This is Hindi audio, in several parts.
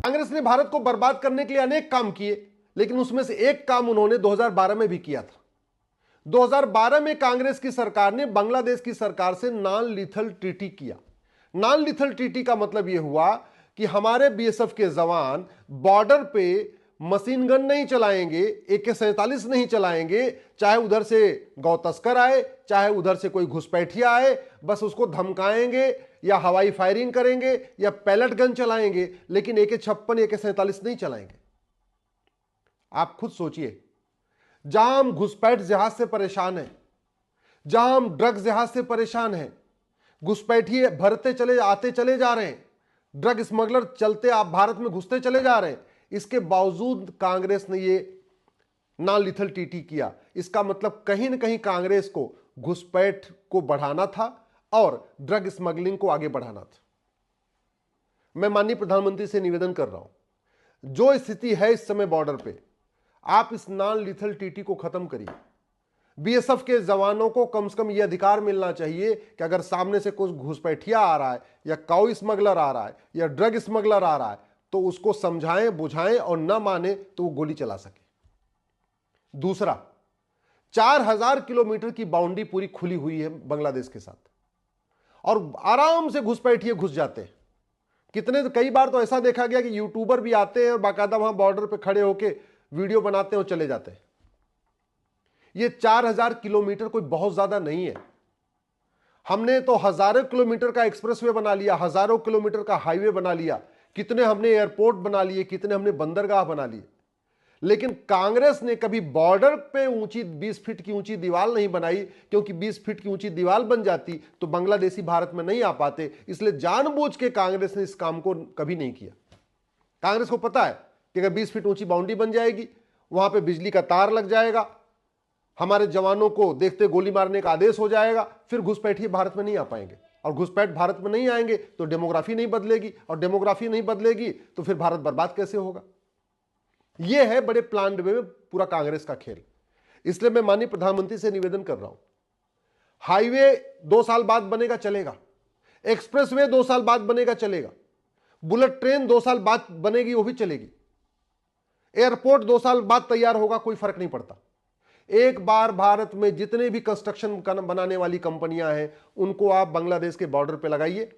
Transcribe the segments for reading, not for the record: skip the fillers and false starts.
कांग्रेस ने भारत को बर्बाद करने के लिए अनेक काम किए, लेकिन उसमें से एक काम उन्होंने 2012 में भी किया था। 2012 में कांग्रेस की सरकार ने बांग्लादेश की सरकार से नॉन लीथल ट्रीटी किया। नॉन लीथल ट्रीटी का मतलब यह हुआ कि हमारे बीएसएफ के जवान बॉर्डर पे मशीन गन नहीं चलाएंगे, AK-47 नहीं चलाएंगे, चाहे उधर से गौ तस्कर आए, चाहे उधर से कोई घुसपैठिया आए, बस उसको धमकाएंगे या हवाई फायरिंग करेंगे या पैलेट गन चलाएंगे, लेकिन AK-56 AK-47 नहीं चलाएंगे। आप खुद सोचिए, जहां हम घुसपैठ जहाज से परेशान हैं, जहां हम ड्रग्स जहाज से परेशान हैं, घुसपैठिए भरते चले आते चले जा रहे हैं, ड्रग स्मगलर चलते आप भारत में घुसते चले जा रहे हैं, इसके बावजूद कांग्रेस ने ये नॉन लीथल ट्रीटी किया। इसका मतलब कहीं ना कहीं कांग्रेस को घुसपैठ को बढ़ाना था और ड्रग स्मगलिंग को आगे बढ़ाना था। मैं माननीय प्रधानमंत्री से निवेदन कर रहा हूं, जो स्थिति है इस समय बॉर्डर पे, आप इस नॉन लीथल ट्रीटी को खत्म करिए। बीएसएफ के जवानों को कम से कम यह अधिकार मिलना चाहिए कि अगर सामने से कोई घुसपैठिया आ रहा है या काउ स्मगलर आ रहा है या ड्रग स्मगलर आ रहा है तो उसको समझाएं, बुझाएं और ना माने तो वो गोली चला सके। दूसरा, 4000 किलोमीटर की बाउंड्री पूरी खुली हुई है बांग्लादेश के साथ और आराम से घुसपैठिए घुस जाते हैं। कई बार तो ऐसा देखा गया कि यूट्यूबर भी आते हैं और बाकायदा वहां बॉर्डर पे खड़े होकर वीडियो बनाते हैं और चले जाते हैं। ये 4000 किलोमीटर कोई बहुत ज्यादा नहीं है। हमने तो हजारों किलोमीटर का एक्सप्रेसवे बना लिया, हजारों किलोमीटर का हाईवे बना लिया, कितने हमने एयरपोर्ट बना लिए, कितने हमने बंदरगाह बना लिए, लेकिन कांग्रेस ने कभी बॉर्डर पे ऊंची 20 फीट की ऊंची दीवार नहीं बनाई, क्योंकि 20 फीट की ऊंची दीवार बन जाती तो बांग्लादेशी भारत में नहीं आ पाते। इसलिए जानबूझ के कांग्रेस ने इस काम को कभी नहीं किया। कांग्रेस को पता है कि अगर 20 फीट ऊंची बाउंड्री बन जाएगी, वहां पे बिजली का तार लग जाएगा, हमारे जवानों को देखते गोली मारने का आदेश हो जाएगा, फिर घुसपैठिए भारत में नहीं आ पाएंगे। और घुसपैठ भारत में नहीं आएंगे तो डेमोग्राफी नहीं बदलेगी, और डेमोग्राफी नहीं बदलेगी तो फिर भारत बर्बाद कैसे होगा। यह है बड़े प्लान्ड वे में पूरा कांग्रेस का खेल। इसलिए मैं माननीय प्रधानमंत्री से निवेदन कर रहा हूं, हाईवे 2 साल बाद बनेगा चलेगा, एक्सप्रेसवे 2 साल बाद बनेगा चलेगा, बुलेट ट्रेन 2 साल बाद बनेगी वो भी चलेगी, एयरपोर्ट 2 साल बाद तैयार होगा, कोई फर्क नहीं पड़ता। एक बार भारत में जितने भी कंस्ट्रक्शन बनाने वाली कंपनियां हैं उनको आप बांग्लादेश के बॉर्डर पे लगाइए।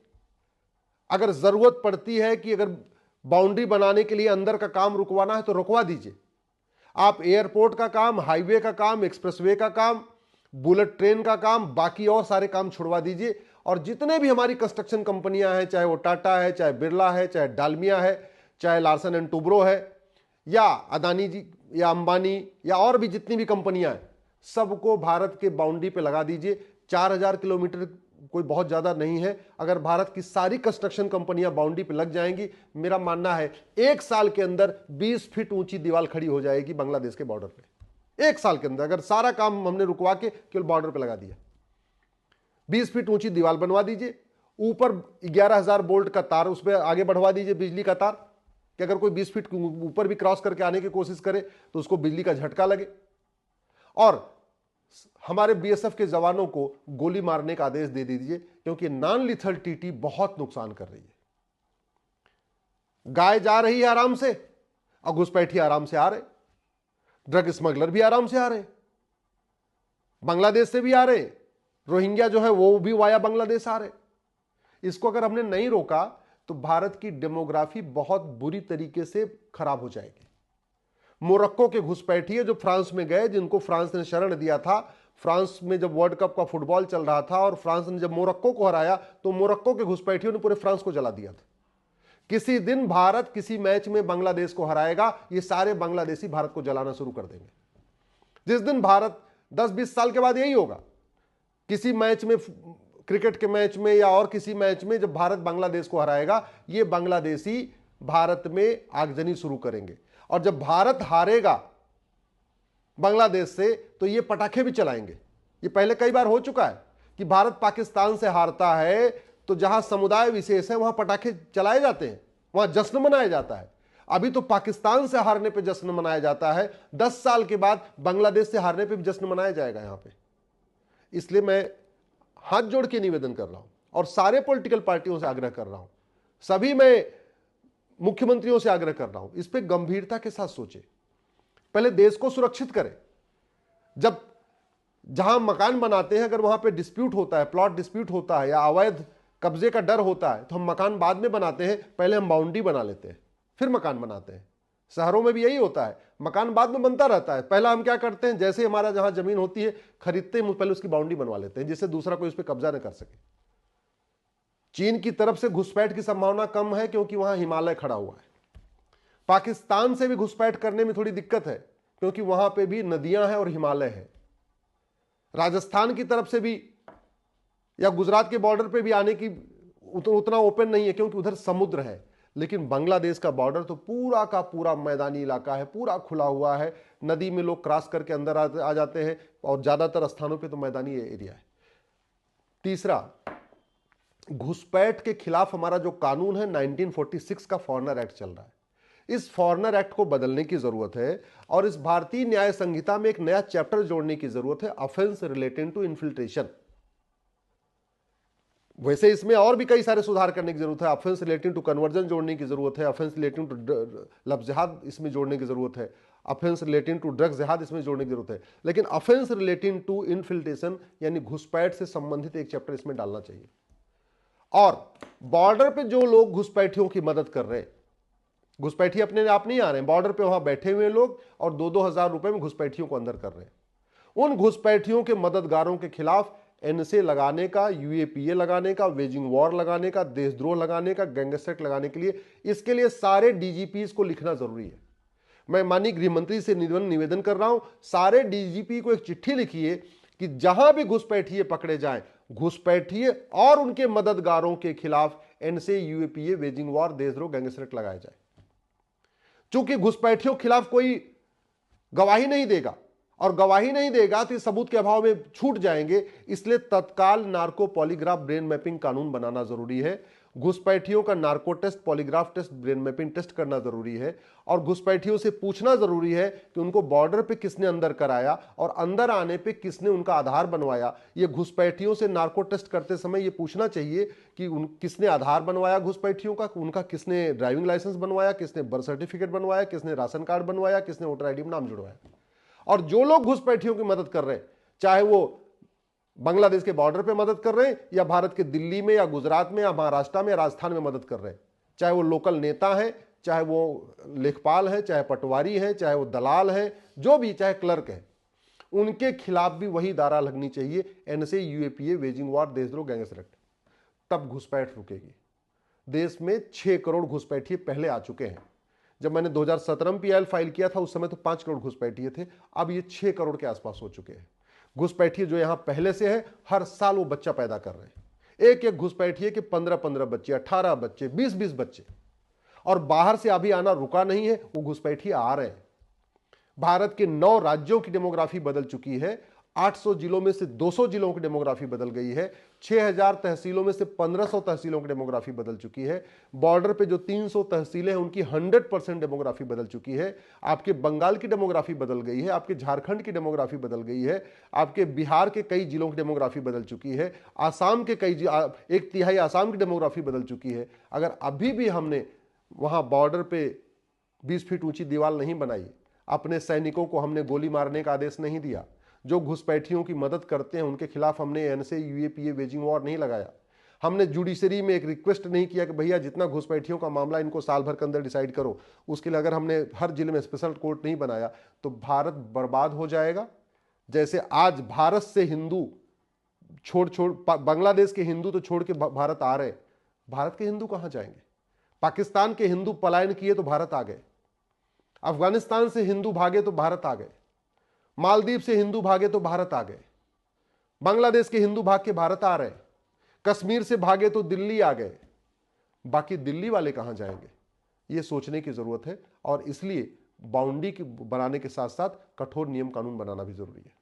अगर जरूरत पड़ती है कि अगर बाउंड्री बनाने के लिए अंदर का काम रुकवाना है तो रुकवा दीजिए। आप एयरपोर्ट का काम, हाईवे का काम, एक्सप्रेसवे का काम, बुलेट ट्रेन का काम, बाकी और सारे काम छुड़वा दीजिए। और जितने भी हमारी कंस्ट्रक्शन कंपनियां हैं, चाहे वो टाटा है, चाहे बिरला है, चाहे डालमिया है, चाहे लार्सन एंड टुब्रो है, या अदानी जी या अंबानी या और भी जितनी भी कंपनियां हैं, सबको भारत के बाउंड्री पे लगा दीजिए। 4000 किलोमीटर कोई बहुत ज्यादा नहीं है। अगर भारत की सारी कंस्ट्रक्शन कंपनियां बाउंड्री पे लग जाएंगी, मेरा मानना है 1 साल के अंदर 20 फीट ऊंची दीवार खड़ी हो जाएगी बांग्लादेश के बॉर्डर पे। 1 साल के अंदर अगर सारा काम हमने रुकवा के केवल बॉर्डर पे लगा दिया, 20 फीट ऊंची दीवार बनवा दीजिए, ऊपर 11000 वोल्ट का तार उस पर आगे बढ़वा दीजिए, बिजली का तार, कि अगर कोई 20 फीट ऊपर भी क्रॉस करके आने की कोशिश करे तो उसको बिजली का झटका लगे। और हमारे बीएसएफ के जवानों को गोली मारने का आदेश दे दीजिए, क्योंकि नॉन लीथल ट्रीटी बहुत नुकसान कर रही है। गाय जा रही है आराम से और घुसपैठिए आराम से आ रहे, ड्रग स्मगलर भी आराम से आ रहे, बांग्लादेश से भी आ रहे, रोहिंग्या जो है वो भी वाया बांग्लादेश आ रहे। इसको अगर हमने नहीं रोका तो भारत की डेमोग्राफी बहुत बुरी तरीके से खराब हो जाएगी। मोरक्को के घुसपैठिए जो फ्रांस में गए, जिनको फ्रांस ने शरण दिया था, फ्रांस में जब वर्ल्ड कप का फुटबॉल चल रहा था और फ्रांस ने जब मोरक्को को हराया तो मोरक्को के घुसपैठियों ने पूरे फ्रांस को जला दिया था। किसी दिन भारत किसी मैच में बांग्लादेश को हराएगा, ये सारे बांग्लादेशी भारत को जलाना शुरू कर देंगे। जिस दिन भारत 10-20 साल के बाद यही होगा, किसी मैच में, क्रिकेट के मैच में या और किसी मैच में जब भारत बांग्लादेश को हराएगा, ये बांग्लादेशी भारत में आगजनी शुरू करेंगे। और जब भारत हारेगा बांग्लादेश से तो ये पटाखे भी चलाएंगे। ये पहले कई बार हो चुका है कि भारत पाकिस्तान से हारता है तो जहां समुदाय विशेष है वहां पटाखे चलाए जाते हैं, वहां जश्न मनाया जाता है। अभी तो पाकिस्तान से हारने पे जश्न मनाया जाता है, 10 साल के बाद बांग्लादेश से हारने पे भी जश्न मनाया जाएगा यहां पे। इसलिए मैं हाथ जोड़ के निवेदन कर रहा हूं और सारे पॉलिटिकल पार्टियों से आग्रह कर रहा हूं, सभी मैं मुख्यमंत्रियों से आग्रह कर रहा हूं, इस पे गंभीरता के साथ सोचे। पहले देश को सुरक्षित करें। जब जहां मकान बनाते हैं अगर वहां पे डिस्प्यूट होता है, प्लॉट डिस्प्यूट होता है या अवैध कब्जे का डर होता है, तो हम मकान बाद में बनाते हैं, पहले हम बाउंड्री बना लेते हैं फिर मकान बनाते हैं। शहरों में भी यही होता है, मकान बाद में बनता रहता है। पहला हम क्या करते हैं, जैसे हमारा जहां जमीन होती है खरीदते हैं पहले उसकी बाउंड्री बनवा लेते हैं जिससे दूसरा कोई उस पर कब्जा न कर सके। चीन की तरफ से घुसपैठ की संभावना कम है क्योंकि वहां हिमालय खड़ा हुआ है। पाकिस्तान से भी घुसपैठ करने में थोड़ी दिक्कत है क्योंकि वहां पे भी नदियां हैं और हिमालय है। राजस्थान की तरफ से भी या गुजरात के बॉर्डर पे भी आने की उतना ओपन नहीं है क्योंकि उधर समुद्र है। लेकिन बांग्लादेश का बॉर्डर तो पूरा का पूरा मैदानी इलाका है, पूरा खुला हुआ है। नदी में लोग क्रॉस करके अंदर आ जाते हैं और ज्यादातर स्थानों पे तो मैदानी एरिया है। तीसरा, घुसपैठ के खिलाफ हमारा जो कानून है 1946 का फॉरेनर एक्ट चल रहा है, इस फॉरेनर एक्ट को बदलने की जरूरत है और इस भारतीय न्याय संहिता में एक नया चैप्टर जोड़ने की जरूरत है, ऑफेंस रिलेटेड टू इन्फिल्ट्रेशन। वैसे इसमें और भी कई सारे सुधार करने की जरूरत है। ऑफेंस रिलेटिंग टू कन्वर्जन जोड़ने की जरूरत है, ऑफेंस रिलेटिंग टू लव जिहाद इसमें जोड़ने की जरूरत है, ऑफेंस रिलेटिंग टू ड्रग्स जिहाद इसमें जोड़ने की जरूरत है। लेकिन ऑफेंस रिलेटिंग टू इन्फिल्ट्रेशन यानी घुसपैठ से संबंधित एक चैप्टर इसमें डालना चाहिए। और बॉर्डर पे जो लोग घुसपैठियों की मदद कर रहे हैं, घुसपैठी अपने आप नहीं आ रहे हैं, बॉर्डर पे वहां बैठे हुए लोग और 2-2 हजार रुपए में घुसपैठियों को अंदर कर रहे हैं, उन घुसपैठियों के मददगारों के खिलाफ एनएसए लगाने का, यूएपीए लगाने का, वेजिंग वॉर लगाने का, देशद्रोह लगाने का, गैंगस्टर एक्ट लगाने के लिए, इसके लिए सारे डीजीपीज को लिखना जरूरी है। मैं माननीय गृह मंत्री से निवेदन कर रहा हूं, सारे डीजीपी को एक चिट्ठी लिखिए कि जहां भी घुसपैठिए पकड़े जाएं, घुसपैठिए और उनके मददगारों के खिलाफ एनएसए, यूएपीए, वेजिंग वॉर, देशद्रोह, गैंगस्टर एक्ट लगाया जाए। चूंकि घुसपैठियों के खिलाफ कोई गवाही नहीं देगा और गवाही नहीं देगा तो सबूत के अभाव में छूट जाएंगे, इसलिए तत्काल नार्को पॉलीग्राफ ब्रेन मैपिंग कानून बनाना जरूरी है। घुसपैठियों का narco test, polygraph test, brain mapping test करना जरूरी है और घुसपैठियों से पूछना जरूरी है कि उनको बॉर्डर पे किसने अंदर कराया और अंदर आने पे किसने उनका आधार बनवाया। ये घुसपैठियों से नार्को टेस्ट करते समय ये पूछना चाहिए कि किसने आधार बनवाया घुसपैठियों का, उनका किसने ड्राइविंग लाइसेंस बनवाया, किसने बर्थ सर्टिफिकेट बनवाया, किसने राशन कार्ड बनवाया, किसने वोटर आईडी में नाम जुड़वाया। और जो लोग घुसपैठियों की मदद कर रहे हैं, चाहे वो बांग्लादेश के बॉर्डर पे मदद कर रहे हैं या भारत के दिल्ली में या गुजरात में या महाराष्ट्र में या राजस्थान में मदद कर रहे हैं, चाहे वो लोकल नेता हैं, चाहे वो लेखपाल हैं, चाहे पटवारी हैं, चाहे वो दलाल हैं, जो भी, चाहे क्लर्क है, उनके खिलाफ भी वही धारा लगनी चाहिए, एनएसए, यूएपीए, वेजिंग वॉर, देशद्रोह, गैंगस्टर एक्ट। तब घुसपैठ रुकेगी। देश में 6 करोड़ घुसपैठिए पहले आ चुके हैं। जब मैंने 2017 में पीएल फाइल किया था उस समय तो 5 करोड़ घुसपैठिए थे, अब ये 6 करोड़ के आसपास हो चुके हैं। घुसपैठिए जो यहां पहले से है, हर साल वो बच्चा पैदा कर रहे हैं। एक एक घुसपैठिए के 15-15 बच्चे, 18 बच्चे, 20-20 बच्चे, और बाहर से अभी आना रुका नहीं है, वो घुसपैठिए आ रहे हैं। भारत के 9 राज्यों की डेमोग्राफी बदल चुकी है, 800 जिलों में से 200 जिलों की डेमोग्राफी बदल गई है, 6000 तहसीलों में से 1500 तहसीलों की डेमोग्राफी बदल चुकी है, बॉर्डर पे जो 300 तहसीलें हैं उनकी 100% डेमोग्राफी बदल चुकी है, आपके बंगाल की डेमोग्राफी बदल गई है, आपके झारखंड की डेमोग्राफी बदल गई है, आपके बिहार के कई जिलों की डेमोग्राफी बदल चुकी है, आसाम के कई 1/3 आसाम की डेमोग्राफी बदल चुकी है। अगर अभी भी हमने वहां बॉर्डर पे 20 फीट ऊंची दीवार नहीं बनाई, अपने सैनिकों को हमने गोली मारने का आदेश नहीं दिया, जो घुसपैठियों की मदद करते हैं उनके खिलाफ हमने एनएसए, यूएपीए, वेजिंग वॉर नहीं लगाया, हमने जुडिशरी में एक रिक्वेस्ट नहीं किया कि भैया जितना घुसपैठियों का मामला इनको साल भर के अंदर डिसाइड करो, उसके लिए अगर हमने हर जिले में स्पेशल कोर्ट नहीं बनाया तो भारत बर्बाद हो जाएगा। जैसे आज भारत से हिंदू छोड़ बांग्लादेश के हिंदू तो छोड़ के भारत आ रहे, भारत के हिंदू कहां जाएंगे? पाकिस्तान के हिंदू पलायन किए तो भारत आ गए, अफगानिस्तान से हिंदू भागे तो भारत आ गए, मालदीव से हिंदू भागे तो भारत आ गए, बांग्लादेश के हिंदू भाग के भारत आ रहे, कश्मीर से भागे तो दिल्ली आ गए, बाकी दिल्ली वाले कहां जाएंगे? यह सोचने की जरूरत है और इसलिए बाउंड्री बनाने के साथ साथ कठोर नियम कानून बनाना भी जरूरी है।